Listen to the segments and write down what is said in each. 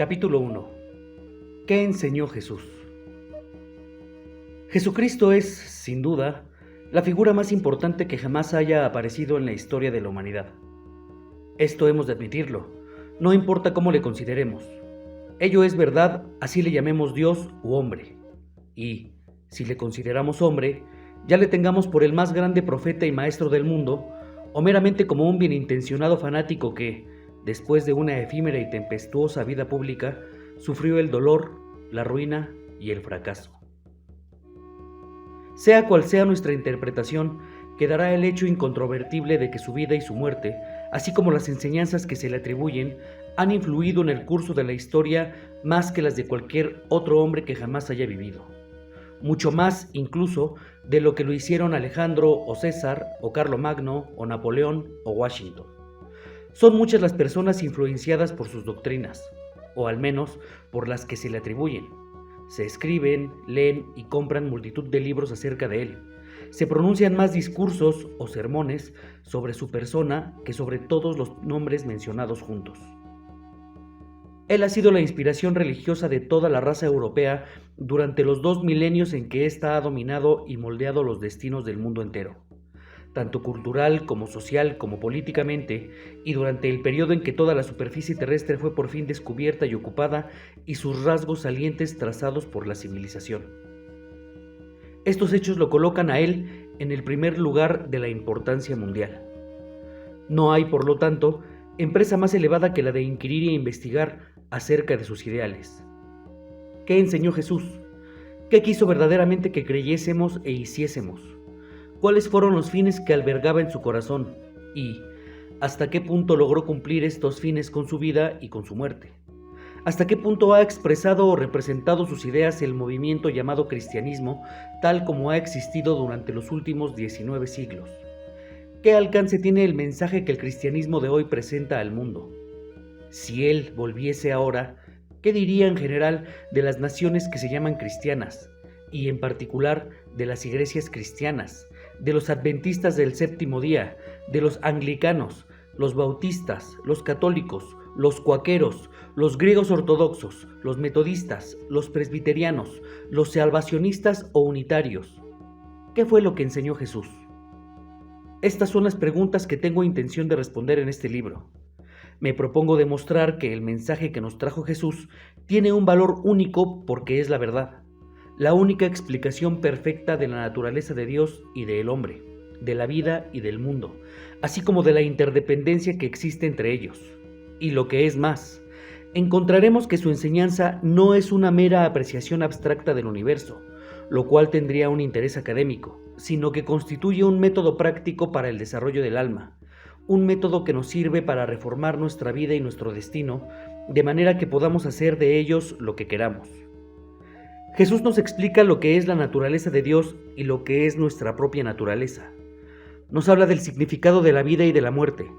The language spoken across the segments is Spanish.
Capítulo 1. ¿Qué enseñó Jesús? Jesucristo es, sin duda, la figura más importante que jamás haya aparecido en la historia de la humanidad. Esto hemos de admitirlo, no importa cómo le consideremos. Ello es verdad, así le llamemos Dios u hombre. Y, si le consideramos hombre, ya le tengamos por el más grande profeta y maestro del mundo, o meramente como un bienintencionado fanático que, después de una efímera y tempestuosa vida pública, sufrió el dolor, la ruina y el fracaso. Sea cual sea nuestra interpretación, quedará el hecho incontrovertible de que su vida y su muerte, así como las enseñanzas que se le atribuyen, han influido en el curso de la historia más que las de cualquier otro hombre que jamás haya vivido. Mucho más, incluso, de lo que lo hicieron Alejandro o César, o Carlomagno, o Napoleón, o Washington. Son muchas las personas influenciadas por sus doctrinas, o al menos por las que se le atribuyen. Se escriben, leen y compran multitud de libros acerca de él. Se pronuncian más discursos o sermones sobre su persona que sobre todos los nombres mencionados juntos. Él ha sido la inspiración religiosa de toda la raza europea durante los 2 milenios en que ésta ha dominado y moldeado los destinos del mundo entero, tanto cultural como social como políticamente, y durante el periodo en que toda la superficie terrestre fue por fin descubierta y ocupada y sus rasgos salientes trazados por la civilización. Estos hechos lo colocan a él en el primer lugar de la importancia mundial. No hay, por lo tanto, empresa más elevada que la de inquirir e investigar acerca de sus ideales. ¿Qué enseñó Jesús? ¿Qué quiso verdaderamente que creyésemos e hiciésemos? ¿Cuáles fueron los fines que albergaba en su corazón? Y ¿hasta qué punto logró cumplir estos fines con su vida y con su muerte? ¿Hasta qué punto ha expresado o representado sus ideas el movimiento llamado cristianismo, tal como ha existido durante los últimos 19 siglos? ¿Qué alcance tiene el mensaje que el cristianismo de hoy presenta al mundo? Si él volviese ahora, ¿qué diría en general de las naciones que se llaman cristianas, y en particular de las iglesias cristianas, de los adventistas del séptimo día, de los anglicanos, los bautistas, los católicos, los cuáqueros, los griegos ortodoxos, los metodistas, los presbiterianos, los salvacionistas o unitarios? ¿Qué fue lo que enseñó Jesús? Estas son las preguntas que tengo intención de responder en este libro. Me propongo demostrar que el mensaje que nos trajo Jesús tiene un valor único porque es la verdad, la única explicación perfecta de la naturaleza de Dios y del hombre, de la vida y del mundo, así como de la interdependencia que existe entre ellos. Y lo que es más, encontraremos que su enseñanza no es una mera apreciación abstracta del universo, lo cual tendría un interés académico, sino que constituye un método práctico para el desarrollo del alma, un método que nos sirve para reformar nuestra vida y nuestro destino, de manera que podamos hacer de ellos lo que queramos. Jesús nos explica lo que es la naturaleza de Dios y lo que es nuestra propia naturaleza. Nos habla del significado de la vida y de la muerte.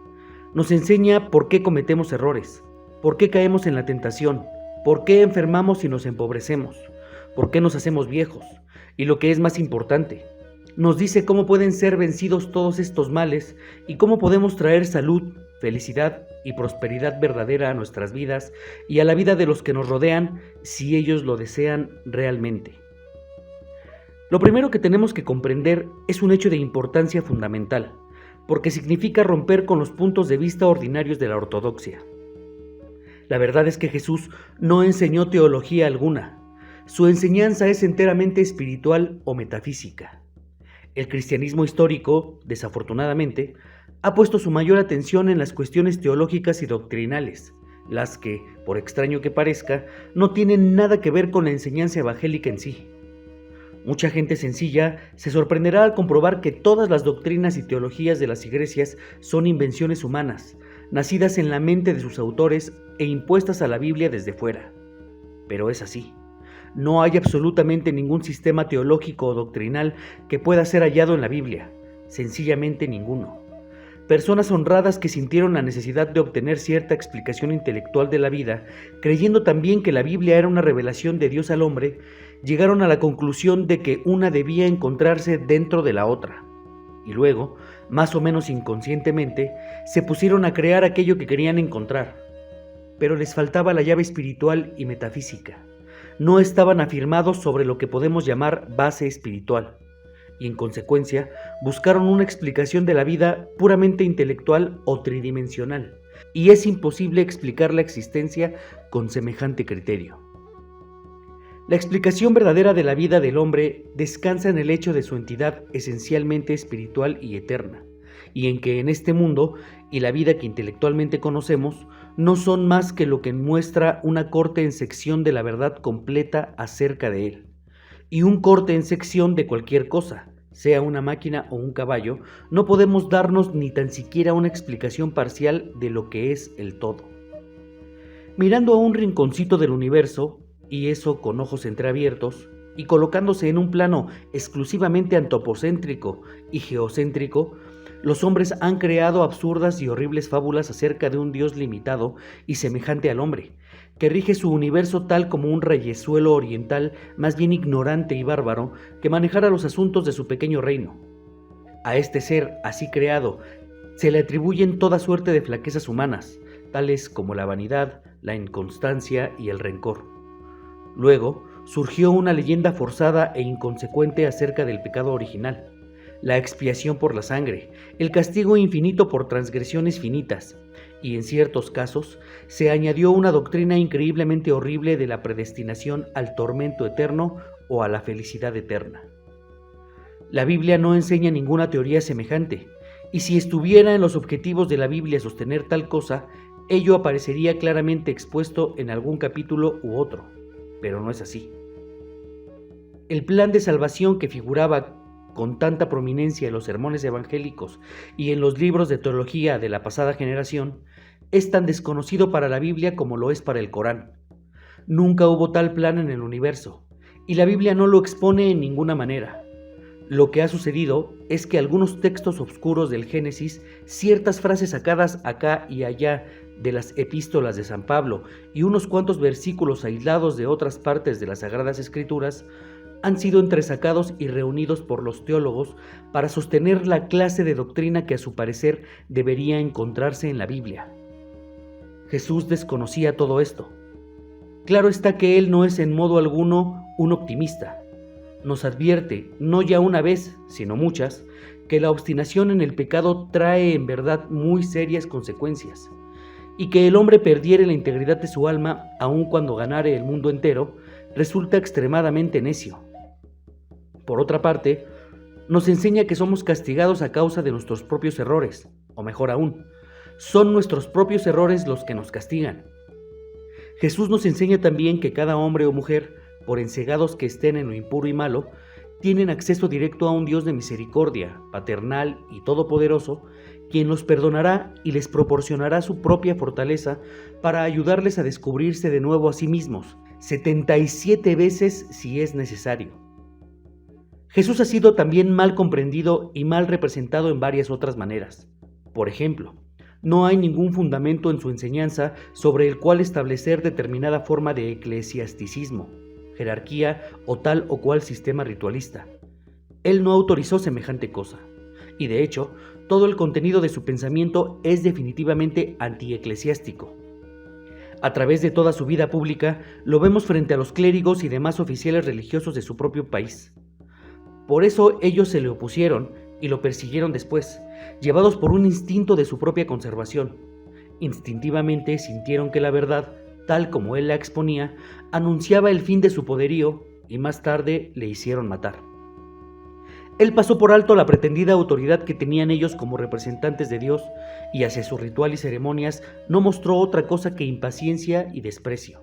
Nos enseña por qué cometemos errores, por qué caemos en la tentación, por qué enfermamos y nos empobrecemos, por qué nos hacemos viejos, y lo que es más importante, nos dice cómo pueden ser vencidos todos estos males y cómo podemos traer salud, felicidad y prosperidad verdadera a nuestras vidas y a la vida de los que nos rodean si ellos lo desean realmente. Lo primero que tenemos que comprender es un hecho de importancia fundamental, porque significa romper con los puntos de vista ordinarios de la ortodoxia. La verdad es que Jesús no enseñó teología alguna. Su enseñanza es enteramente espiritual o metafísica. El cristianismo histórico, desafortunadamente, ha puesto su mayor atención en las cuestiones teológicas y doctrinales, las que, por extraño que parezca, no tienen nada que ver con la enseñanza evangélica en sí. Mucha gente sencilla se sorprenderá al comprobar que todas las doctrinas y teologías de las iglesias son invenciones humanas, nacidas en la mente de sus autores e impuestas a la Biblia desde fuera. Pero es así. No hay absolutamente ningún sistema teológico o doctrinal que pueda ser hallado en la Biblia, sencillamente ninguno. Personas honradas que sintieron la necesidad de obtener cierta explicación intelectual de la vida, creyendo también que la Biblia era una revelación de Dios al hombre, llegaron a la conclusión de que una debía encontrarse dentro de la otra. Y luego, más o menos inconscientemente, se pusieron a crear aquello que querían encontrar. pero les faltaba la llave espiritual y metafísica. No estaban afirmados sobre lo que podemos llamar base espiritual, y en consecuencia buscaron una explicación de la vida puramente intelectual o tridimensional, y es imposible explicar la existencia con semejante criterio. La explicación verdadera de la vida del hombre descansa en el hecho de su entidad esencialmente espiritual y eterna, y en que en este mundo y la vida que intelectualmente conocemos no son más que lo que muestra una corte en sección de la verdad completa acerca de él, y un corte en sección de cualquier cosa, sea una máquina o un caballo. No podemos darnos ni tan siquiera una explicación parcial de lo que es el todo. Mirando a un rinconcito del universo, y eso con ojos entreabiertos, y colocándose en un plano exclusivamente antropocéntrico y geocéntrico, los hombres han creado absurdas y horribles fábulas acerca de un Dios limitado y semejante al hombre, que rige su universo tal como un reyezuelo oriental más bien ignorante y bárbaro que manejara los asuntos de su pequeño reino. A este ser así creado se le atribuyen toda suerte de flaquezas humanas, tales como la vanidad, la inconstancia y el rencor. Luego surgió una leyenda forzada e inconsecuente acerca del pecado original, la expiación por la sangre, el castigo infinito por transgresiones finitas, y en ciertos casos se añadió una doctrina increíblemente horrible de la predestinación al tormento eterno o a la felicidad eterna. La Biblia no enseña ninguna teoría semejante, y si estuviera en los objetivos de la Biblia sostener tal cosa, ello aparecería claramente expuesto en algún capítulo u otro, pero no es así. El plan de salvación que figuraba con tanta prominencia en los sermones evangélicos y en los libros de teología de la pasada generación, es tan desconocido para la Biblia como lo es para el Corán. Nunca hubo tal plan en el universo, y la Biblia no lo expone en ninguna manera. Lo que ha sucedido es que algunos textos obscuros del Génesis, ciertas frases sacadas acá y allá de las epístolas de San Pablo y unos cuantos versículos aislados de otras partes de las Sagradas Escrituras, han sido entresacados y reunidos por los teólogos para sostener la clase de doctrina que a su parecer debería encontrarse en la Biblia. Jesús desconocía todo esto. Claro está que él no es en modo alguno un optimista. Nos advierte, no ya una vez, sino muchas, que la obstinación en el pecado trae en verdad muy serias consecuencias, y que el hombre perdiere la integridad de su alma aun cuando ganare el mundo entero, resulta extremadamente necio. Por otra parte, nos enseña que somos castigados a causa de nuestros propios errores, o mejor aún, son nuestros propios errores los que nos castigan. Jesús nos enseña también que cada hombre o mujer, por encegados que estén en lo impuro y malo, tienen acceso directo a un Dios de misericordia, paternal y todopoderoso, quien los perdonará y les proporcionará su propia fortaleza para ayudarles a descubrirse de nuevo a sí mismos, 77 veces si es necesario. Jesús ha sido también mal comprendido y mal representado en varias otras maneras. Por ejemplo, no hay ningún fundamento en su enseñanza sobre el cual establecer determinada forma de eclesiasticismo, jerarquía o tal o cual sistema ritualista. Él no autorizó semejante cosa, y de hecho, todo el contenido de su pensamiento es definitivamente antieclesiástico. A través de toda su vida pública, lo vemos frente a los clérigos y demás oficiales religiosos de su propio país. Por eso ellos se le opusieron y lo persiguieron después, llevados por un instinto de su propia conservación. Instintivamente sintieron que la verdad, tal como él la exponía, anunciaba el fin de su poderío y más tarde le hicieron matar. Él pasó por alto la pretendida autoridad que tenían ellos como representantes de Dios y hacia su ritual y ceremonias no mostró otra cosa que impaciencia y desprecio.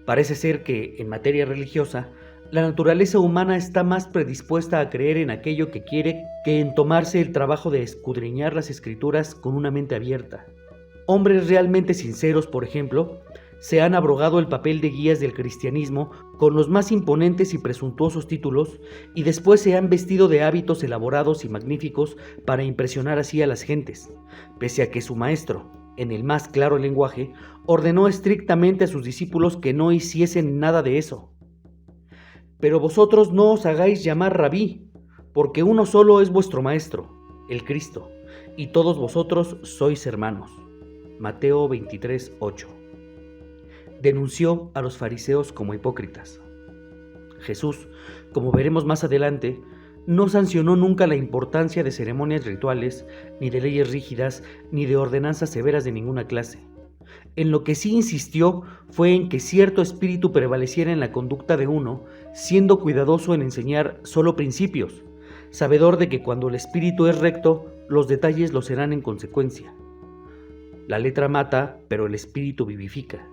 Parece ser que, en materia religiosa, la naturaleza humana está más predispuesta a creer en aquello que quiere que en tomarse el trabajo de escudriñar las escrituras con una mente abierta. Hombres realmente sinceros, por ejemplo, se han abrogado el papel de guías del cristianismo con los más imponentes y presuntuosos títulos y después se han vestido de hábitos elaborados y magníficos para impresionar así a las gentes, pese a que su maestro, en el más claro lenguaje, ordenó estrictamente a sus discípulos que no hiciesen nada de eso. Pero vosotros no os hagáis llamar rabí, porque uno solo es vuestro maestro, el Cristo, y todos vosotros sois hermanos. Mateo 23:8. denunció a los fariseos como hipócritas. Jesús, como veremos más adelante, no sancionó nunca la importancia de ceremonias rituales, ni de leyes rígidas, ni de ordenanzas severas de ninguna clase. En lo que sí insistió fue en que cierto espíritu prevaleciera en la conducta de uno, siendo cuidadoso en enseñar solo principios, sabedor de que cuando el espíritu es recto, los detalles lo serán en consecuencia. La letra mata, pero el espíritu vivifica,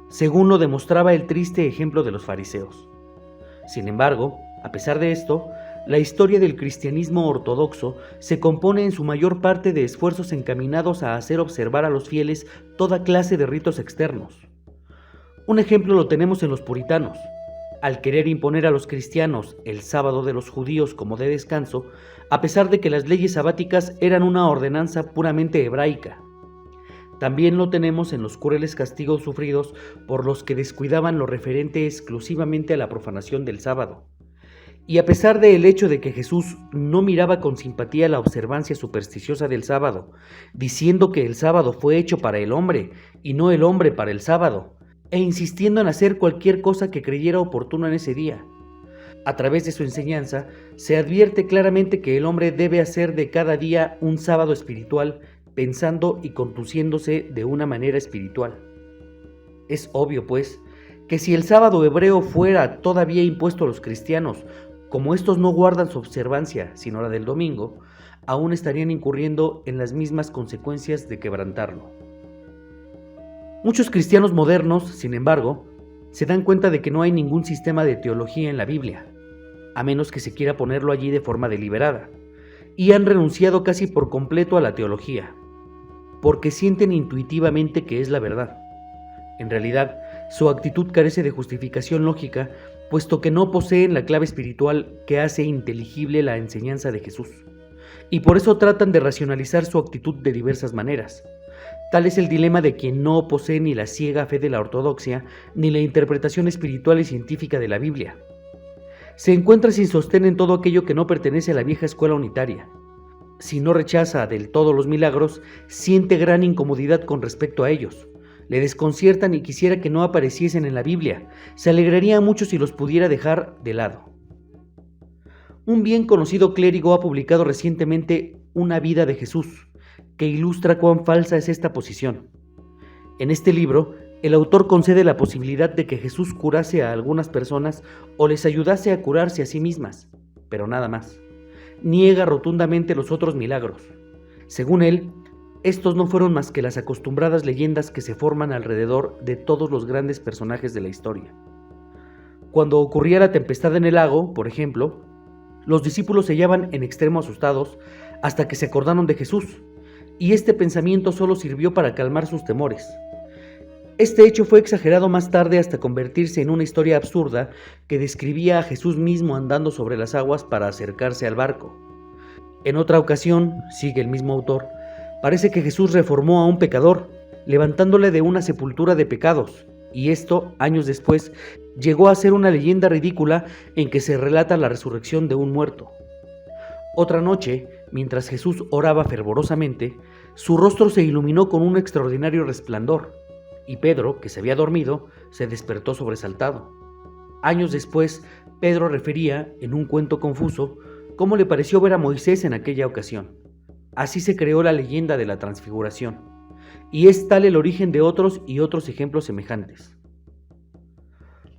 según lo demostraba el triste ejemplo de los fariseos. Sin embargo, a pesar de esto, la historia del cristianismo ortodoxo se compone en su mayor parte de esfuerzos encaminados a hacer observar a los fieles toda clase de ritos externos. Un ejemplo lo tenemos en los puritanos. Al querer imponer a los cristianos el sábado de los judíos como de descanso, a pesar de que las leyes sabáticas eran una ordenanza puramente hebraica. También lo tenemos en los crueles castigos sufridos por los que descuidaban lo referente exclusivamente a la profanación del sábado. Y a pesar del hecho de que Jesús no miraba con simpatía la observancia supersticiosa del sábado, diciendo que el sábado fue hecho para el hombre y no el hombre para el sábado, e insistiendo en hacer cualquier cosa que creyera oportuno en ese día. A través de su enseñanza se advierte claramente que el hombre debe hacer de cada día un sábado espiritual, pensando y conduciéndose de una manera espiritual. Es obvio, pues, que si el sábado hebreo fuera todavía impuesto a los cristianos, como estos no guardan su observancia, sino la del domingo, aún estarían incurriendo en las mismas consecuencias de quebrantarlo. Muchos cristianos modernos, sin embargo, se dan cuenta de que no hay ningún sistema de teología en la Biblia, a menos que se quiera ponerlo allí de forma deliberada, y han renunciado casi por completo a la teología, porque sienten intuitivamente que es la verdad. En realidad, su actitud carece de justificación lógica, puesto que no poseen la clave espiritual que hace inteligible la enseñanza de Jesús, y por eso tratan de racionalizar su actitud de diversas maneras. Tal es el dilema de quien no posee ni la ciega fe de la ortodoxia, ni la interpretación espiritual y científica de la Biblia. Se encuentra sin sostén en todo aquello que no pertenece a la vieja escuela unitaria. Si no rechaza del todo los milagros, siente gran incomodidad con respecto a ellos. Le desconciertan y quisiera que no apareciesen en la Biblia. Se alegraría mucho si los pudiera dejar de lado. Un bien conocido clérigo ha publicado recientemente Una vida de Jesús, que ilustra cuán falsa es esta posición. En este libro, el autor concede la posibilidad de que Jesús curase a algunas personas o les ayudase a curarse a sí mismas, pero nada más. Niega rotundamente los otros milagros. Según él, estos no fueron más que las acostumbradas leyendas que se forman alrededor de todos los grandes personajes de la historia. Cuando ocurría la tempestad en el lago, por ejemplo, los discípulos se hallaban en extremo asustados hasta que se acordaron de Jesús, y este pensamiento solo sirvió para calmar sus temores. Este hecho fue exagerado más tarde hasta convertirse en una historia absurda que describía a Jesús mismo andando sobre las aguas para acercarse al barco. En otra ocasión, sigue el mismo autor, parece que Jesús reformó a un pecador, levantándole de una sepultura de pecados, y esto, años después, llegó a ser una leyenda ridícula en que se relata la resurrección de un muerto. Otra noche, mientras Jesús oraba fervorosamente, su rostro se iluminó con un extraordinario resplandor, y Pedro, que se había dormido, se despertó sobresaltado. Años después, Pedro refería, en un cuento confuso, cómo le pareció ver a Moisés en aquella ocasión. Así se creó la leyenda de la transfiguración, y es tal el origen de otros y otros ejemplos semejantes.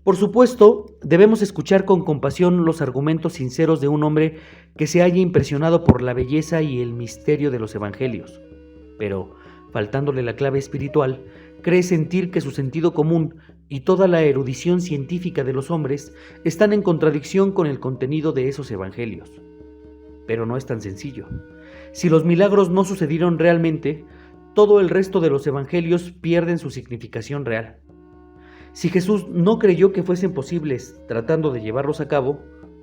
Por supuesto, debemos escuchar con compasión los argumentos sinceros de un hombre que se haya impresionado por la belleza y el misterio de los evangelios, pero, faltándole la clave espiritual, cree sentir que su sentido común y toda la erudición científica de los hombres están en contradicción con el contenido de esos evangelios. Pero no es tan sencillo. Si los milagros no sucedieron realmente, todo el resto de los evangelios pierden su significación real. Si Jesús no creyó que fuesen posibles tratando de llevarlos a cabo,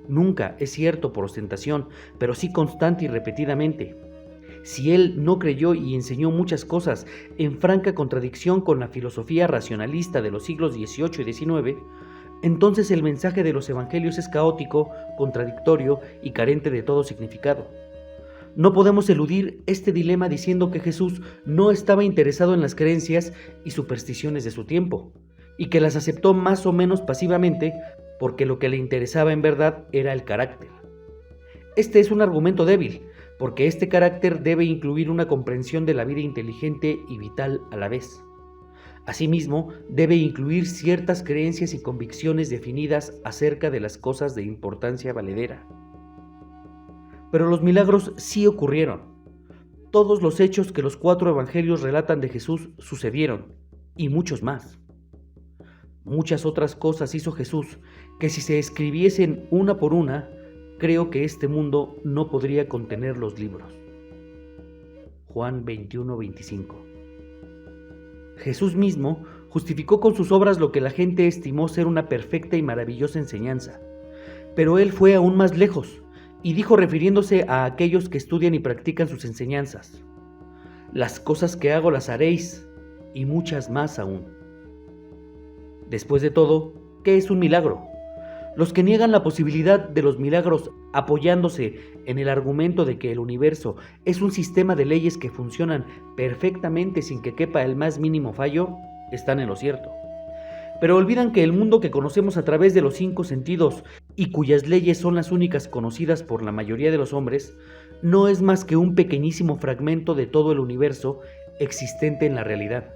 nunca, es cierto, por ostentación, pero sí constante y repetidamente. Si él no creyó y enseñó muchas cosas en franca contradicción con la filosofía racionalista de los siglos XVIII y XIX, entonces el mensaje de los evangelios es caótico, contradictorio y carente de todo significado. No podemos eludir este dilema diciendo que Jesús no estaba interesado en las creencias y supersticiones de su tiempo, y que las aceptó más o menos pasivamente porque lo que le interesaba en verdad era el carácter. Este es un argumento débil, porque este carácter debe incluir una comprensión de la vida inteligente y vital a la vez. Asimismo, debe incluir ciertas creencias y convicciones definidas acerca de las cosas de importancia valedera. Pero los milagros sí ocurrieron. Todos los hechos que los 4 evangelios relatan de Jesús sucedieron, y muchos más. Muchas otras cosas hizo Jesús que, si se escribiesen una por una, creo que este mundo no podría contener los libros. Juan 21:25. Jesús mismo justificó con sus obras lo que la gente estimó ser una perfecta y maravillosa enseñanza, pero él fue aún más lejos y dijo, refiriéndose a aquellos que estudian y practican sus enseñanzas: las cosas que hago las haréis, y muchas más aún. Después de todo, ¿qué es un milagro? Los que niegan la posibilidad de los milagros apoyándose en el argumento de que el universo es un sistema de leyes que funcionan perfectamente sin que quepa el más mínimo fallo, están en lo cierto. Pero olvidan que el mundo que conocemos a través de los 5 sentidos y cuyas leyes son las únicas conocidas por la mayoría de los hombres, no es más que un pequeñísimo fragmento de todo el universo existente en la realidad,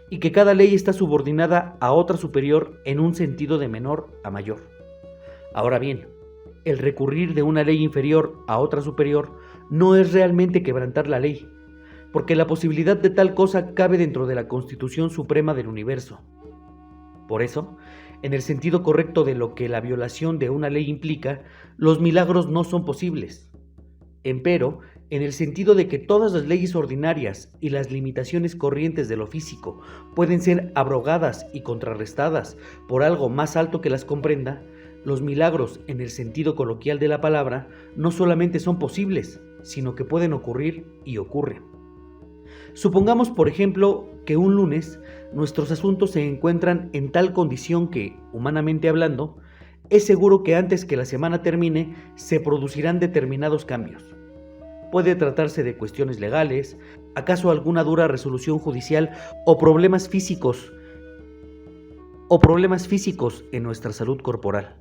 y que cada ley está subordinada a otra superior en un sentido de menor a mayor. Ahora bien, el recurrir de una ley inferior a otra superior no es realmente quebrantar la ley, porque la posibilidad de tal cosa cabe dentro de la Constitución Suprema del Universo. Por eso, en el sentido correcto de lo que la violación de una ley implica, los milagros no son posibles. Empero, en el sentido de que todas las leyes ordinarias y las limitaciones corrientes de lo físico pueden ser abrogadas y contrarrestadas por algo más alto que las comprenda, los milagros, en el sentido coloquial de la palabra, no solamente son posibles, sino que pueden ocurrir y ocurren. Supongamos, por ejemplo, que un lunes nuestros asuntos se encuentran en tal condición que, humanamente hablando, es seguro que antes que la semana termine se producirán determinados cambios. Puede tratarse de cuestiones legales, acaso alguna dura resolución judicial o problemas físicos en nuestra salud corporal.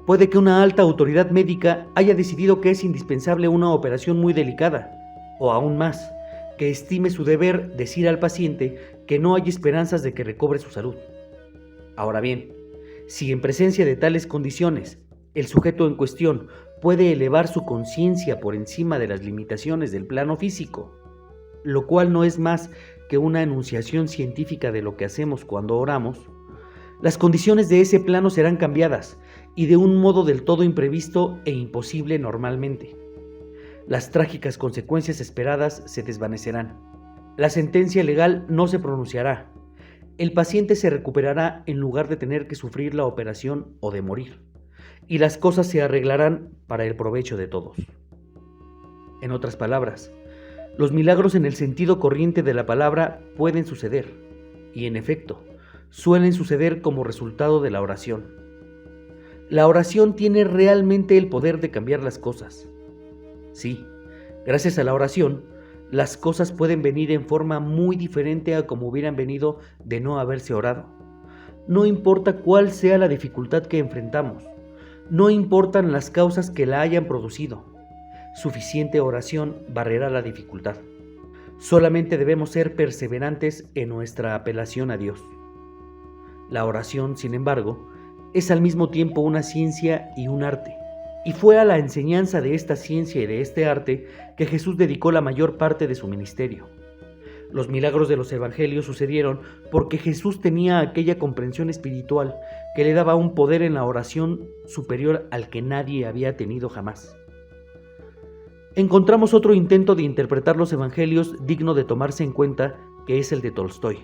Puede que una alta autoridad médica haya decidido que es indispensable una operación muy delicada, o aún más, que estime su deber decir al paciente que no hay esperanzas de que recobre su salud. Ahora bien, si en presencia de tales condiciones el sujeto en cuestión puede elevar su conciencia por encima de las limitaciones del plano físico, lo cual no es más que una enunciación científica de lo que hacemos cuando oramos, las condiciones de ese plano serán cambiadas y de un modo del todo imprevisto e imposible normalmente. Las trágicas consecuencias esperadas se desvanecerán. La sentencia legal no se pronunciará. El paciente se recuperará en lugar de tener que sufrir la operación o de morir. Y las cosas se arreglarán para el provecho de todos. En otras palabras, los milagros en el sentido corriente de la palabra pueden suceder, y en efecto, suelen suceder como resultado de la oración. La oración tiene realmente el poder de cambiar las cosas. Sí, gracias a la oración, las cosas pueden venir en forma muy diferente a como hubieran venido de no haberse orado. No importa cuál sea la dificultad que enfrentamos, no importan las causas que la hayan producido, suficiente oración barrerá la dificultad. Solamente debemos ser perseverantes en nuestra apelación a Dios. La oración, sin embargo, es al mismo tiempo una ciencia y un arte, y fue a la enseñanza de esta ciencia y de este arte que Jesús dedicó la mayor parte de su ministerio. Los milagros de los evangelios sucedieron porque Jesús tenía aquella comprensión espiritual que le daba un poder en la oración superior al que nadie había tenido jamás. Encontramos otro intento de interpretar los evangelios digno de tomarse en cuenta, que es el de Tolstoy.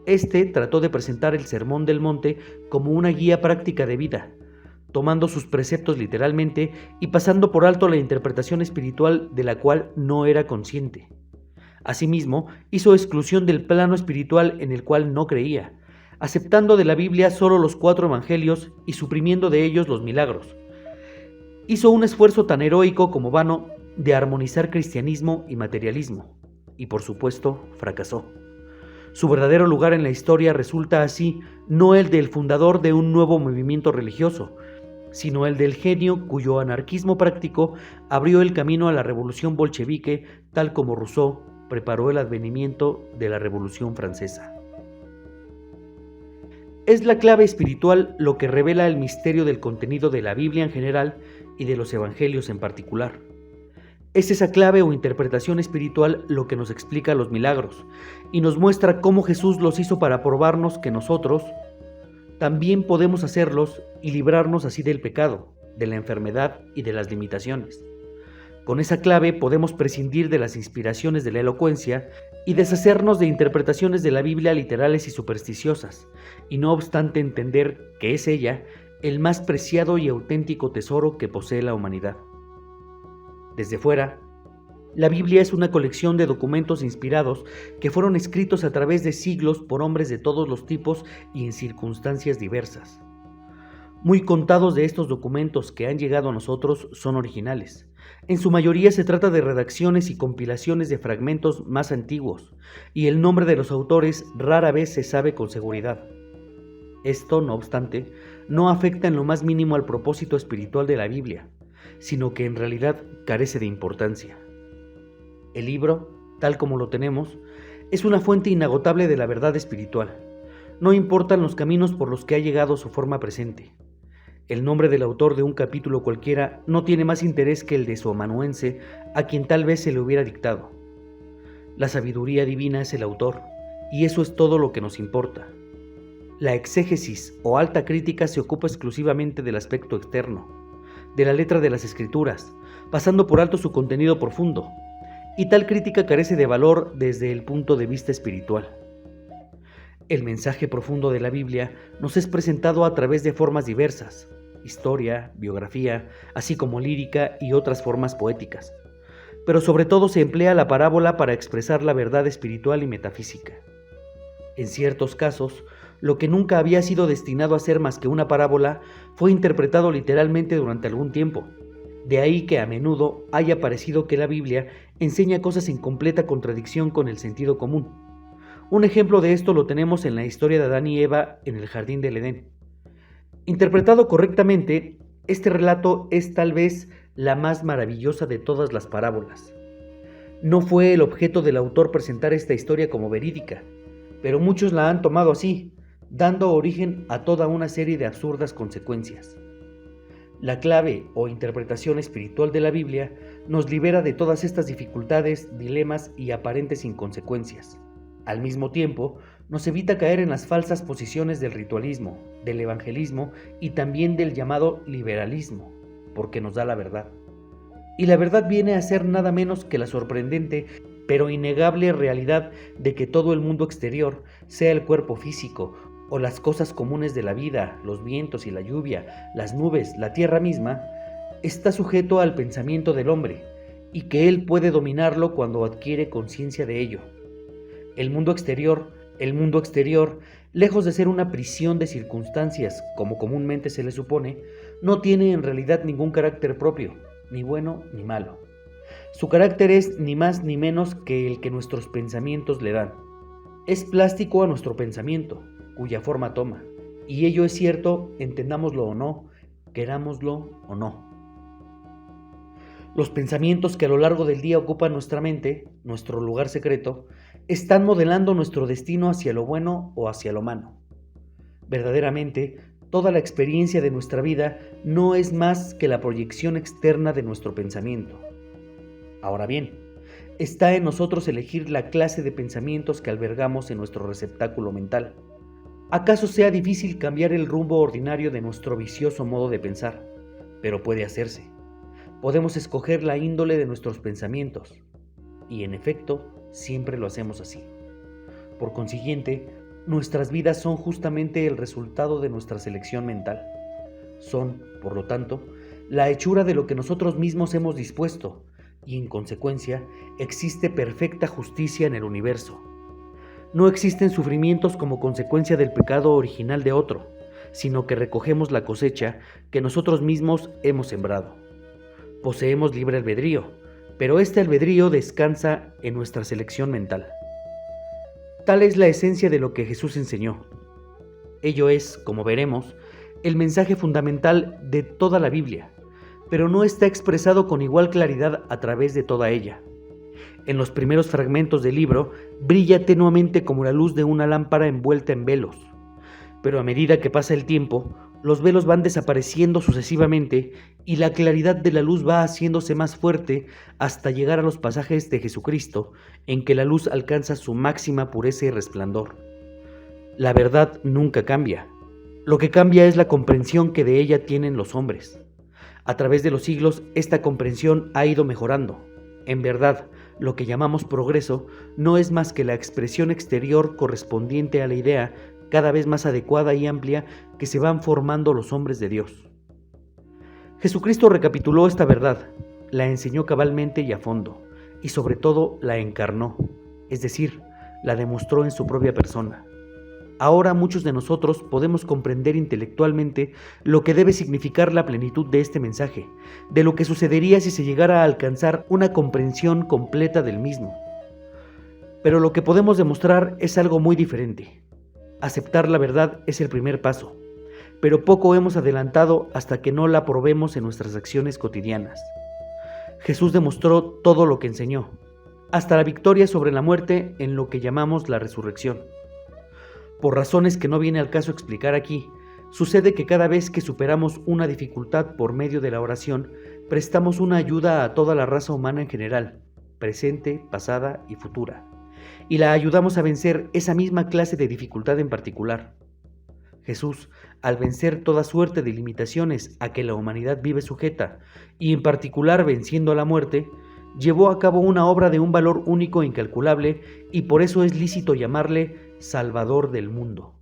Este trató de presentar el Sermón del Monte como una guía práctica de vida, tomando sus preceptos literalmente y pasando por alto la interpretación espiritual de la cual no era consciente. Asimismo, hizo exclusión del plano espiritual en el cual no creía, aceptando de la Biblia solo los 4 evangelios y suprimiendo de ellos los milagros. Hizo un esfuerzo tan heroico como vano de armonizar cristianismo y materialismo, y por supuesto fracasó. Su verdadero lugar en la historia resulta así no el del fundador de un nuevo movimiento religioso, sino el del genio cuyo anarquismo práctico abrió el camino a la revolución bolchevique, tal como Rousseau preparó el advenimiento de la Revolución Francesa. Es la clave espiritual lo que revela el misterio del contenido de la Biblia en general y de los Evangelios en particular. Es esa clave o interpretación espiritual lo que nos explica los milagros y nos muestra cómo Jesús los hizo para probarnos que nosotros también podemos hacerlos y librarnos así del pecado, de la enfermedad y de las limitaciones. Con esa clave podemos prescindir de las inspiraciones de la elocuencia y deshacernos de interpretaciones de la Biblia literales y supersticiosas, y no obstante entender que es ella el más preciado y auténtico tesoro que posee la humanidad. Desde fuera, la Biblia es una colección de documentos inspirados que fueron escritos a través de siglos por hombres de todos los tipos y en circunstancias diversas. Muy contados de estos documentos que han llegado a nosotros son originales. En su mayoría se trata de redacciones y compilaciones de fragmentos más antiguos, y el nombre de los autores rara vez se sabe con seguridad. Esto, no obstante, no afecta en lo más mínimo al propósito espiritual de la Biblia, sino que en realidad carece de importancia. El libro, tal como lo tenemos, es una fuente inagotable de la verdad espiritual. No importan los caminos por los que ha llegado su forma presente. El nombre del autor de un capítulo cualquiera no tiene más interés que el de su amanuense, a quien tal vez se le hubiera dictado. La sabiduría divina es el autor, y eso es todo lo que nos importa. La exégesis o alta crítica se ocupa exclusivamente del aspecto externo, de la letra de las escrituras, pasando por alto su contenido profundo, y tal crítica carece de valor desde el punto de vista espiritual. El mensaje profundo de la Biblia nos es presentado a través de formas diversas, historia, biografía, así como lírica y otras formas poéticas, pero sobre todo se emplea la parábola para expresar la verdad espiritual y metafísica. En ciertos casos, lo que nunca había sido destinado a ser más que una parábola fue interpretado literalmente durante algún tiempo. De ahí que a menudo haya parecido que la Biblia enseña cosas en completa contradicción con el sentido común. Un ejemplo de esto lo tenemos en la historia de Adán y Eva en el jardín del Edén. Interpretado correctamente, este relato es tal vez la más maravillosa de todas las parábolas. No fue el objeto del autor presentar esta historia como verídica, pero muchos la han tomado así, dando origen a toda una serie de absurdas consecuencias. La clave o interpretación espiritual de la Biblia nos libera de todas estas dificultades, dilemas y aparentes inconsecuencias. Al mismo tiempo, nos evita caer en las falsas posiciones del ritualismo, del evangelismo y también del llamado liberalismo, porque nos da la verdad. Y la verdad viene a ser nada menos que la sorprendente pero innegable realidad de que todo el mundo exterior, sea el cuerpo físico o las cosas comunes de la vida, los vientos y la lluvia, las nubes, la tierra misma, está sujeto al pensamiento del hombre y que él puede dominarlo cuando adquiere conciencia de ello. El mundo exterior, lejos de ser una prisión de circunstancias, como comúnmente se le supone, no tiene en realidad ningún carácter propio, ni bueno ni malo. Su carácter es ni más ni menos que el que nuestros pensamientos le dan. Es plástico a nuestro pensamiento, cuya forma toma, y ello es cierto, entendámoslo o no, querámoslo o no. Los pensamientos que a lo largo del día ocupan nuestra mente, nuestro lugar secreto, están modelando nuestro destino hacia lo bueno o hacia lo malo. Verdaderamente, toda la experiencia de nuestra vida no es más que la proyección externa de nuestro pensamiento. Ahora bien, está en nosotros elegir la clase de pensamientos que albergamos en nuestro receptáculo mental. ¿Acaso sea difícil cambiar el rumbo ordinario de nuestro vicioso modo de pensar? Pero puede hacerse. Podemos escoger la índole de nuestros pensamientos, y en efecto, siempre lo hacemos así. Por consiguiente, nuestras vidas son justamente el resultado de nuestra selección mental. Son, por lo tanto, la hechura de lo que nosotros mismos hemos dispuesto, y en consecuencia, existe perfecta justicia en el universo. No existen sufrimientos como consecuencia del pecado original de otro, sino que recogemos la cosecha que nosotros mismos hemos sembrado. Poseemos libre albedrío, pero este albedrío descansa en nuestra selección mental. Tal es la esencia de lo que Jesús enseñó. Ello es, como veremos, el mensaje fundamental de toda la Biblia, pero no está expresado con igual claridad a través de toda ella. En los primeros fragmentos del libro brilla tenuamente como la luz de una lámpara envuelta en velos, pero a medida que pasa el tiempo, los velos van desapareciendo sucesivamente y la claridad de la luz va haciéndose más fuerte hasta llegar a los pasajes de Jesucristo, en que la luz alcanza su máxima pureza y resplandor. La verdad nunca cambia. Lo que cambia es la comprensión que de ella tienen los hombres. A través de los siglos, esta comprensión ha ido mejorando. En verdad, lo que llamamos progreso no es más que la expresión exterior correspondiente a la idea cada vez más adecuada y amplia que se van formando los hombres de Dios. Jesucristo recapituló esta verdad, la enseñó cabalmente y a fondo, y sobre todo la encarnó, es decir, la demostró en su propia persona. Ahora muchos de nosotros podemos comprender intelectualmente lo que debe significar la plenitud de este mensaje, de lo que sucedería si se llegara a alcanzar una comprensión completa del mismo. Pero lo que podemos demostrar es algo muy diferente. Aceptar la verdad es el primer paso, pero poco hemos adelantado hasta que no la probemos en nuestras acciones cotidianas. Jesús demostró todo lo que enseñó, hasta la victoria sobre la muerte en lo que llamamos la resurrección. Por razones que no viene al caso explicar aquí, sucede que cada vez que superamos una dificultad por medio de la oración, prestamos una ayuda a toda la raza humana en general, presente, pasada y futura, y la ayudamos a vencer esa misma clase de dificultad en particular. Jesús, al vencer toda suerte de limitaciones a que la humanidad vive sujeta, y en particular venciendo a la muerte, llevó a cabo una obra de un valor único e incalculable, y por eso es lícito llamarle Salvador del mundo.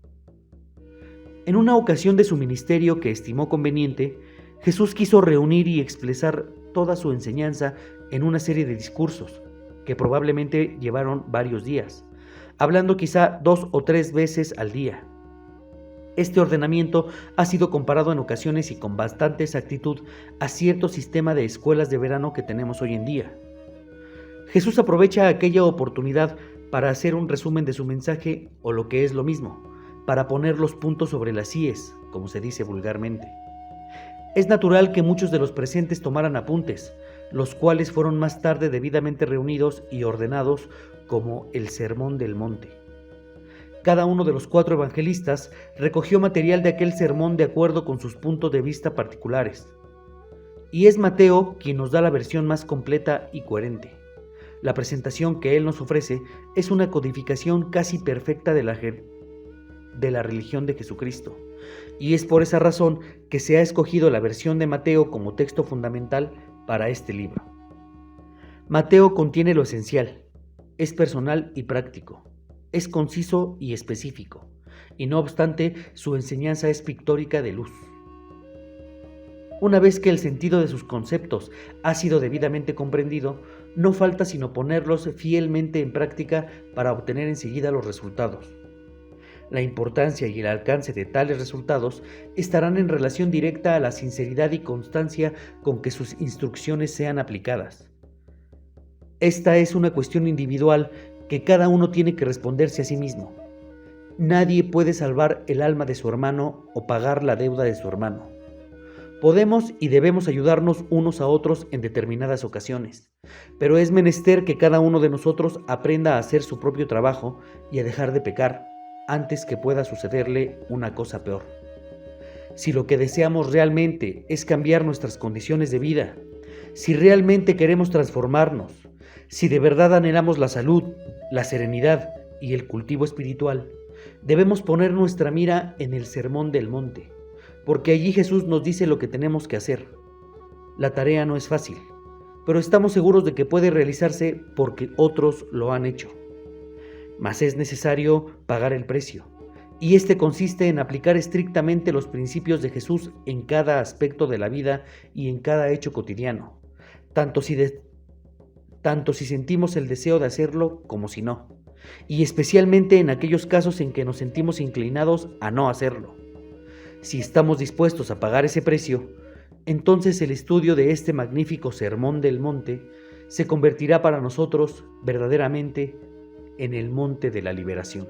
En una ocasión de su ministerio que estimó conveniente, Jesús quiso reunir y expresar toda su enseñanza en una serie de discursos, que probablemente llevaron varios días, hablando quizá 2 o 3 veces al día. Este ordenamiento ha sido comparado en ocasiones y con bastante exactitud a cierto sistema de escuelas de verano que tenemos hoy en día. Jesús aprovecha aquella oportunidad para hacer un resumen de su mensaje, o lo que es lo mismo, para poner los puntos sobre las íes, como se dice vulgarmente. Es natural que muchos de los presentes tomaran apuntes, los cuales fueron más tarde debidamente reunidos y ordenados como el Sermón del Monte. Cada uno de los 4 evangelistas recogió material de aquel sermón de acuerdo con sus puntos de vista particulares. Y es Mateo quien nos da la versión más completa y coherente. La presentación que él nos ofrece es una codificación casi perfecta de la religión de Jesucristo, y es por esa razón que se ha escogido la versión de Mateo como texto fundamental para este libro. Mateo contiene lo esencial, es personal y práctico, es conciso y específico, y no obstante su enseñanza es pictórica de luz. Una vez que el sentido de sus conceptos ha sido debidamente comprendido, no falta sino ponerlos fielmente en práctica para obtener enseguida los resultados. La importancia y el alcance de tales resultados estarán en relación directa a la sinceridad y constancia con que sus instrucciones sean aplicadas. Esta es una cuestión individual que cada uno tiene que responderse a sí mismo. Nadie puede salvar el alma de su hermano o pagar la deuda de su hermano. Podemos y debemos ayudarnos unos a otros en determinadas ocasiones, pero es menester que cada uno de nosotros aprenda a hacer su propio trabajo y a dejar de pecar antes que pueda sucederle una cosa peor. Si lo que deseamos realmente es cambiar nuestras condiciones de vida, si realmente queremos transformarnos, si de verdad anhelamos la salud, la serenidad y el cultivo espiritual, debemos poner nuestra mira en el Sermón del Monte, porque allí Jesús nos dice lo que tenemos que hacer. La tarea no es fácil, pero estamos seguros de que puede realizarse porque otros lo han hecho. Mas es necesario pagar el precio, y este consiste en aplicar estrictamente los principios de Jesús en cada aspecto de la vida y en cada hecho cotidiano, tanto si sentimos el deseo de hacerlo como si no, y especialmente en aquellos casos en que nos sentimos inclinados a no hacerlo. Si estamos dispuestos a pagar ese precio, entonces el estudio de este magnífico Sermón del Monte se convertirá para nosotros verdaderamente en el monte de la liberación.